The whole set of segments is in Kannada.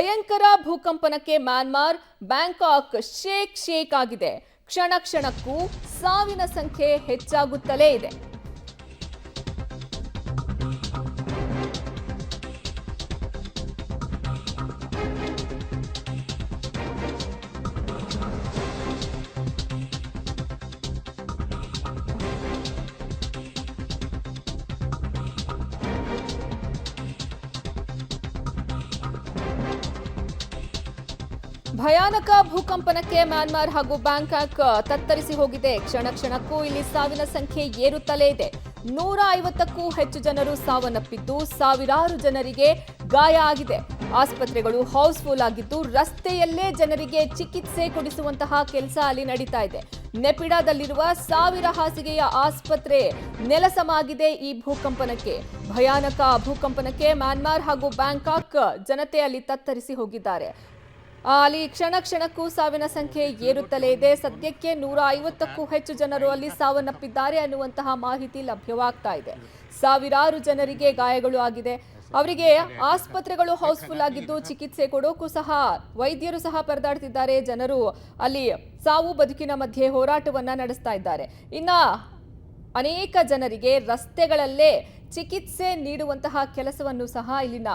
ಭಯಂಕರ ಭೂಕಂಪನಕ್ಕೆ ಮ್ಯಾನ್ಮಾರ್, ಬ್ಯಾಂಕಾಕ್ ಶೇಕ್ ಆಗಿದೆ. ಕ್ಷಣ ಕ್ಷಣಕ್ಕೂ ಸಾವಿನ ಸಂಖ್ಯೆ ಹೆಚ್ಚಾಗುತ್ತಲೇ ಇದೆ. ಭಯಾನಕ ಭೂಕಂಪನಕ್ಕೆ ಮ್ಯಾನ್ಮಾರ್ ಹಾಗೂ ಬ್ಯಾಂಕಾಕ್ ತತ್ತರಿಸಿ ಹೋಗಿದೆ. ಕ್ಷಣ ಕ್ಷಣಕ್ಕೂ ಇಲ್ಲಿ ಸಾವಿನ ಸಂಖ್ಯೆ ಏರುತ್ತಲೇ ಇದೆ. 150ಕ್ಕೂ ಹೆಚ್ಚು ಜನರು ಸಾವನ್ನಪ್ಪಿದ್ದು, ಸಾವಿರಾರು ಜನರಿಗೆ ಗಾಯ ಆಗಿದೆ. ಆಸ್ಪತ್ರೆಗಳು ಹೌಸ್ಫುಲ್ ಆಗಿದ್ದು, ರಸ್ತೆಯಲ್ಲೇ ಜನರಿಗೆ ಚಿಕಿತ್ಸೆ ಕೊಡಿಸುವಂತಹ ಕೆಲಸ ಅಲ್ಲಿ ನಡೀತಾ ಇದೆ. ನೆಪಿಡಾದಲ್ಲಿರುವ 1000 ಹಾಸಿಗೆಯ ಆಸ್ಪತ್ರೆ ನೆಲಸಮಾಗಿದೆ ಈ ಭೂಕಂಪನಕ್ಕೆ. ಭಯಾನಕ ಭೂಕಂಪನಕ್ಕೆ ಮ್ಯಾನ್ಮಾರ್ ಹಾಗೂ ಬ್ಯಾಂಕಾಕ್ ಜನತೆ ಅಲ್ಲಿ ತತ್ತರಿಸಿ ಹೋಗಿದ್ದಾರೆ. ಅಲ್ಲಿ ಕ್ಷಣ ಕ್ಷಣಕ್ಕೂ ಸಾವಿನ ಸಂಖ್ಯೆ ಏರುತ್ತಲೇ ಇದೆ. ಸದ್ಯಕ್ಕೆ 150ಕ್ಕೂ ಹೆಚ್ಚು ಜನರು ಅಲ್ಲಿ ಸಾವನ್ನಪ್ಪಿದ್ದಾರೆ ಅನ್ನುವಂತಹ ಮಾಹಿತಿ ಲಭ್ಯವಾಗ್ತಾ ಇದೆ. ಸಾವಿರಾರು ಜನರಿಗೆ ಗಾಯಗಳು ಆಗಿದೆ. ಅವರಿಗೆ ಆಸ್ಪತ್ರೆಗಳು ಹೌಸ್ಫುಲ್ ಆಗಿದ್ದು, ಚಿಕಿತ್ಸೆ ಕೊಡೋಕ್ಕೂ ಸಹ ವೈದ್ಯರು ಸಹ ಪರದಾಡ್ತಿದ್ದಾರೆ. ಜನರು ಅಲ್ಲಿ ಸಾವು ಬದುಕಿನ ಮಧ್ಯೆ ಹೋರಾಟವನ್ನ ನಡೆಸ್ತಾ ಇದ್ದಾರೆ. ಇನ್ನ ಅನೇಕ ಜನರಿಗೆ ರಸ್ತೆಗಳಲ್ಲೇ ಚಿಕಿತ್ಸೆ ನೀಡುವಂತಹ ಕೆಲಸವನ್ನು ಸಹ ಇಲ್ಲಿನ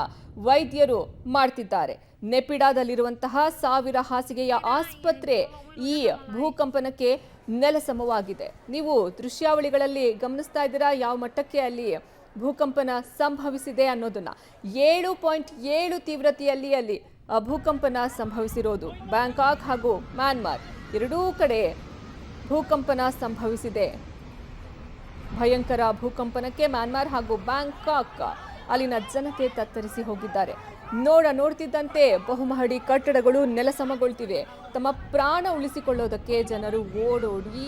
ವೈದ್ಯರು ಮಾಡ್ತಿದ್ದಾರೆ. ನೆಪಿಡಾದಲ್ಲಿರುವಂತಹ 1000 ಹಾಸಿಗೆಯ ಆಸ್ಪತ್ರೆ ಈ ಭೂಕಂಪನಕ್ಕೆ ನೆಲಸಮವಾಗಿದೆ. ನೀವು ದೃಶ್ಯಾವಳಿಗಳಲ್ಲಿ ಗಮನಿಸ್ತಾ ಇದ್ದೀರಾ ಯಾವ ಮಟ್ಟಕ್ಕೆ ಅಲ್ಲಿ ಭೂಕಂಪನ ಸಂಭವಿಸಿದೆ ಅನ್ನೋದನ್ನ. 7.7 ತೀವ್ರತೆಯಲ್ಲಿ ಅಲ್ಲಿ ಭೂಕಂಪನ ಸಂಭವಿಸಿರೋದು. ಬ್ಯಾಂಕಾಕ್ ಹಾಗೂ ಮ್ಯಾನ್ಮಾರ್ ಎರಡೂ ಕಡೆ ಭೂಕಂಪನ ಸಂಭವಿಸಿದೆ. ಭಯಂಕರ ಭೂಕಂಪನಕ್ಕೆ ಮ್ಯಾನ್ಮಾರ್ ಹಾಗೂ ಬ್ಯಾಂಕಾಕ್ ಅಲ್ಲಿನ ಜನತೆ ತತ್ತರಿಸಿ ಹೋಗಿದ್ದಾರೆ. ನೋಡ್ತಿದ್ದಂತೆ ಬಹುಮಹಡಿ ಕಟ್ಟಡಗಳು ನೆಲಸಮಗೊಳ್ತಿವೆ. ತಮ್ಮ ಪ್ರಾಣ ಉಳಿಸಿಕೊಳ್ಳೋದಕ್ಕೆ ಜನರು ಓಡೋಡಿ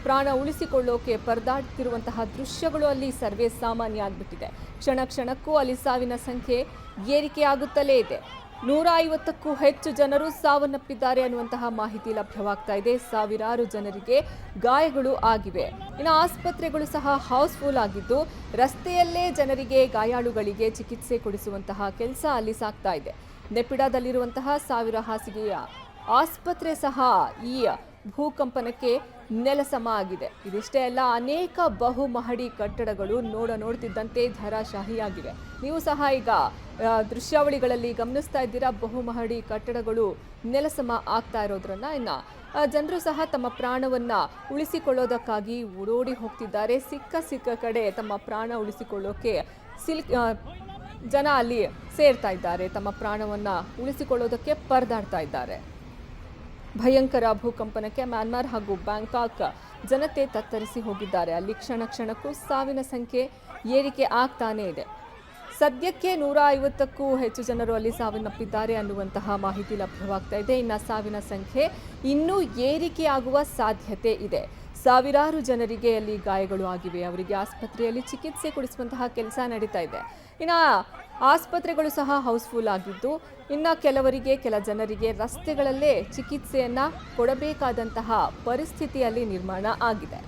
ಪ್ರಾಣ ಉಳಿಸಿಕೊಳ್ಳೋಕೆ ಪರದಾಡ್ತಿರುವಂತಹ ದೃಶ್ಯಗಳು ಅಲ್ಲಿ ಸರ್ವೇ ಸಾಮಾನ್ಯ ಆಗ್ಬಿಟ್ಟಿದೆ. ಕ್ಷಣ ಕ್ಷಣಕ್ಕೂ ಅಲ್ಲಿ ಸಾವಿನ ಸಂಖ್ಯೆ ಏರಿಕೆಯಾಗುತ್ತಲೇ ಇದೆ. 150ಕ್ಕೂ ಹೆಚ್ಚು ಜನರು ಸಾವನ್ನಪ್ಪಿದ್ದಾರೆ ಅನ್ನುವಂತಹ ಮಾಹಿತಿ ಲಭ್ಯವಾಗ್ತಾ ಇದೆ. ಸಾವಿರಾರು ಜನರಿಗೆ ಗಾಯಗಳು ಆಗಿವೆ. ಇನ್ನು ಆಸ್ಪತ್ರೆಗಳು ಸಹ ಹೌಸ್ಫುಲ್ ಆಗಿದ್ದು, ರಸ್ತೆಯಲ್ಲೇ ಜನರಿಗೆ ಗಾಯಾಳುಗಳಿಗೆ ಚಿಕಿತ್ಸೆ ಕೊಡಿಸುವಂತಹ ಕೆಲಸ ಅಲ್ಲಿ ಸಾಗ್ತಾ ಇದೆ. ನೆಪಿಡಾದಲ್ಲಿರುವಂತಹ 1000 ಹಾಸಿಗೆಯ ಆಸ್ಪತ್ರೆ ಸಹ ಈ ಭೂಕಂಪನಕ್ಕೆ ನೆಲಸಮ ಆಗಿದೆ. ಇದಿಷ್ಟೇ ಅಲ್ಲ, ಅನೇಕ ಬಹುಮಹಡಿ ಕಟ್ಟಡಗಳು ನೋಡ್ತಿದ್ದಂತೆ ಧರಾಶಾಹಿಯಾಗಿವೆ. ನೀವು ಸಹ ಈಗ ದೃಶ್ಯಾವಳಿಗಳಲ್ಲಿ ಗಮನಿಸ್ತಾ ಇದ್ದೀರಾ. ಬಹುಮಹಡಿ ಕಟ್ಟಡಗಳು ನೆಲಸಮ ಆಗ್ತಾ ಇರೋದ್ರನ್ನ ಇನ್ನು ಜನರು ಸಹ ತಮ್ಮ ಪ್ರಾಣವನ್ನ ಉಳಿಸಿಕೊಳ್ಳೋದಕ್ಕಾಗಿ ಓಡೋಡಿ ಹೋಗ್ತಿದ್ದಾರೆ. ಸಿಕ್ಕ ಕಡೆ ತಮ್ಮ ಪ್ರಾಣ ಉಳಿಸಿಕೊಳ್ಳೋಕೆ ಜನ ಅಲ್ಲಿ ಸೇರ್ತಾ ಇದ್ದಾರೆ. ತಮ್ಮ ಪ್ರಾಣವನ್ನ ಉಳಿಸಿಕೊಳ್ಳೋದಕ್ಕೆ ಪರದಾಡ್ತಾ ಇದ್ದಾರೆ. ಭಯಂಕರ ಭೂಕಂಪನಕ್ಕೆ ಮ್ಯಾನ್ಮಾರ್ ಹಾಗೂ ಬ್ಯಾಂಕಾಕ್ ಜನತೆ ತತ್ತರಿಸಿ ಹೋಗಿದ್ದಾರೆ. ಅಲ್ಲಿ ಕ್ಷಣ ಕ್ಷಣಕ್ಕೂ ಸಾವಿನ ಸಂಖ್ಯೆ ಏರಿಕೆ ಆಗ್ತಾನೇ ಇದೆ. ಸದ್ಯಕ್ಕೆ 150ಕ್ಕೂ ಹೆಚ್ಚು ಜನರು ಅಲ್ಲಿ ಸಾವನ್ನಪ್ಪಿದ್ದಾರೆ ಅನ್ನುವಂತಹ ಮಾಹಿತಿ ಲಭ್ಯವಾಗ್ತಾ ಇದೆ. ಇನ್ನು ಸಾವಿನ ಸಂಖ್ಯೆ ಇನ್ನೂ ಏರಿಕೆಯಾಗುವ ಸಾಧ್ಯತೆ ಇದೆ. ಸಾವಿರಾರು ಜನರಿಗೆ ಅಲ್ಲಿ ಗಾಯಗಳು ಆಗಿವೆ. ಅವರಿಗೆ ಆಸ್ಪತ್ರೆಯಲ್ಲಿ ಚಿಕಿತ್ಸೆ ಕೊಡಿಸುವಂತಹ ಕೆಲಸ ನಡೀತಾ ಇದೆ. ಇನ್ನು ಆಸ್ಪತ್ರೆಗಳು ಸಹ ಹೌಸ್ಫುಲ್ ಆಗಿದ್ದು, ಇನ್ನು ಕೆಲ ಜನರಿಗೆ ರಸ್ತೆಗಳಲ್ಲೇ ಚಿಕಿತ್ಸೆಯನ್ನ ಕೊಡಬೇಕಾದಂತಹ ಪರಿಸ್ಥಿತಿಯಲ್ಲಿ ನಿರ್ಮಾಣ ಆಗಿದೆ.